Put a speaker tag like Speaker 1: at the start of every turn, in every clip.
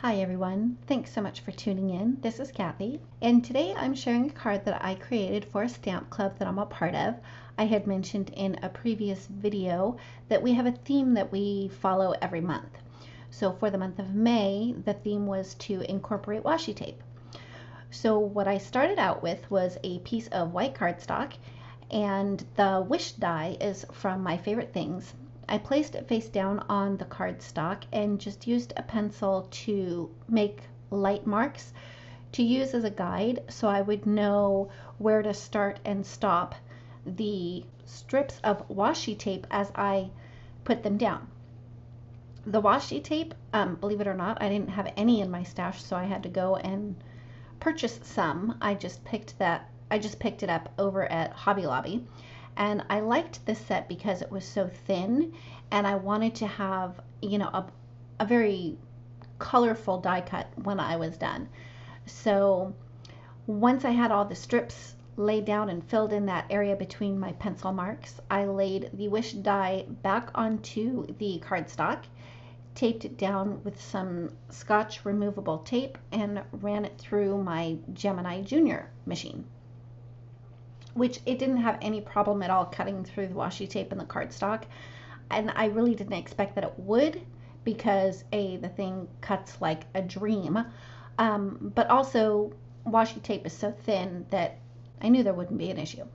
Speaker 1: Hi everyone, thanks so much for tuning in. This is Kathy, and today I'm sharing a card that I created for a stamp club that I'm a part of. I had mentioned in a previous video that we have a theme that we follow every month. So for the month of May, the theme was to incorporate washi tape. So what I started out with was a piece of white cardstock, and the wish die is from My Favorite Things. I placed it face down on the cardstock and just used a pencil to make light marks to use as a guide so I would know where to start and stop the strips of washi tape as I put them down. The washi tape, believe it or not, I didn't have any in my stash, so I had to go and purchase some. I just picked it up over at Hobby Lobby. And I liked this set because it was so thin, and I wanted to have, a very colorful die cut when I was done. So once I had all the strips laid down and filled in that area between my pencil marks, I laid the wish die back onto the cardstock, taped it down with some Scotch removable tape, and ran it through my Gemini Junior machine, which it didn't have any problem at all cutting through the washi tape and the cardstock. And I really didn't expect that it would, because the thing cuts like a dream. But also washi tape is so thin that I knew there wouldn't be an issue.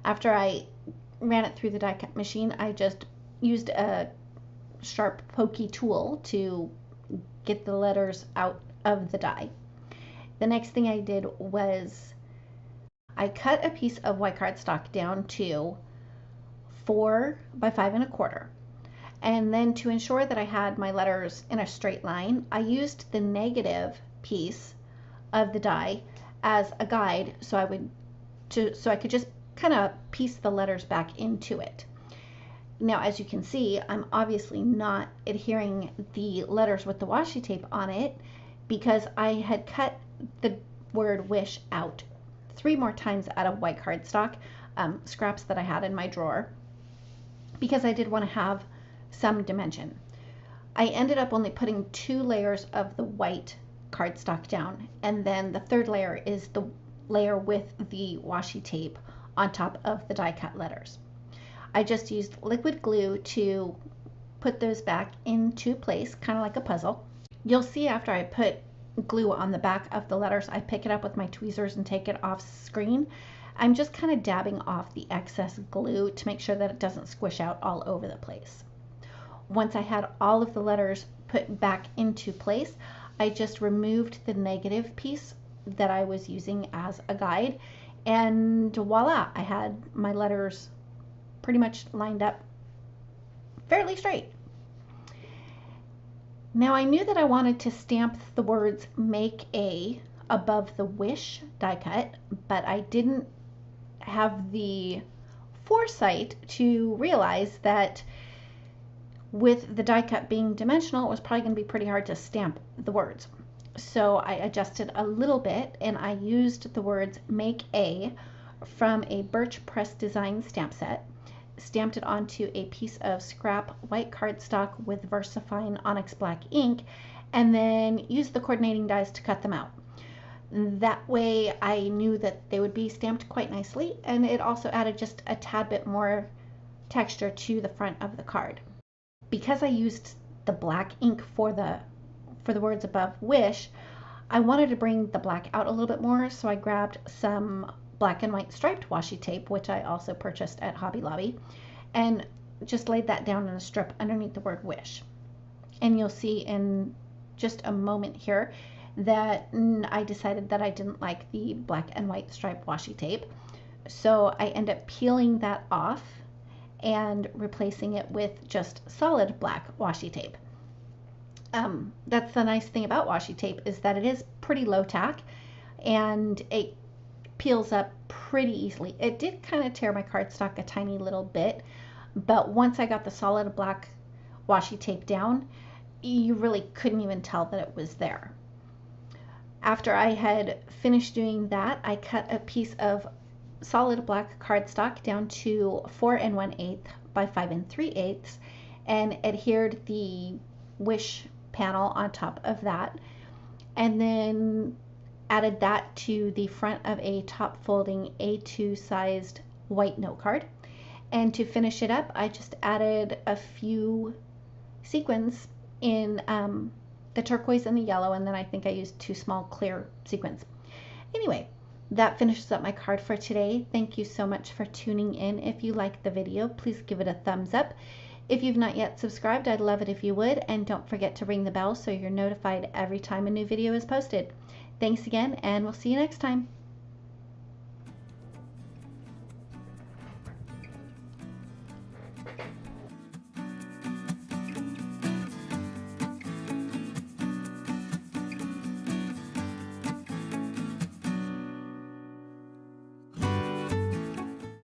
Speaker 1: After I ran it through the die cut machine, I just used a sharp pokey tool to get the letters out of the die. The next thing I did was I cut a piece of white cardstock down to 4 by 5 1/4. And then to ensure that I had my letters in a straight line, I used the negative piece of the die as a guide so I could just kind of piece the letters back into it. Now, as you can see, I'm obviously not adhering the letters with the washi tape on it because I had cut the word wish out 3 more times out of white cardstock, scraps that I had in my drawer, because I did want to have some dimension. I ended up only putting 2 layers of the white cardstock down, and then the third layer is the layer with the washi tape on top of the die cut letters. I just used liquid glue to put those back into place, kind of like a puzzle. You'll see after I put glue on the back of the letters, I pick it up with my tweezers and take it off screen. I'm just kind of dabbing off the excess glue to make sure that it doesn't squish out all over the place. Once I had all of the letters put back into place, I just removed the negative piece that I was using as a guide, and voila, I had my letters pretty much lined up fairly straight. Now I knew that I wanted to stamp the words "Make A" above the wish die cut, but I didn't have the foresight to realize that with the die cut being dimensional, it was probably going to be pretty hard to stamp the words. So I adjusted a little bit, and I used the words "Make A" from a Birch Press Design stamp set, stamped it onto a piece of scrap white cardstock with VersaFine Onyx Black ink, and then used the coordinating dies to cut them out. That way I knew that they would be stamped quite nicely, and it also added just a tad bit more texture to the front of the card. Because I used the black ink for the words above wish, I wanted to bring the black out a little bit more, so I grabbed some black and white striped washi tape, which I also purchased at Hobby Lobby, and just laid that down in a strip underneath the word wish. And you'll see in just a moment here that I decided that I didn't like the black and white striped washi tape, so I end up peeling that off and replacing it with just solid black washi tape. That's the nice thing about washi tape, is that it is pretty low tack and it peels up pretty easily. It did kind of tear my cardstock a tiny little bit, but once I got the solid black washi tape down, you really couldn't even tell that it was there. After I had finished doing that, I cut a piece of solid black cardstock down to 4 1/8 by 5 3/8 and adhered the wish panel on top of that, and then added that to the front of a top folding A2 sized white note card. And to finish it up, I just added a few sequins in the turquoise and the yellow, and then I think I used 2 small clear sequins. Anyway, that finishes up my card for today. Thank you so much for tuning in. If you liked the video, please give it a thumbs up. If you've not yet subscribed, I'd love it if you would, and don't forget to ring the bell so you're notified every time a new video is posted. Thanks again, and we'll see you next time.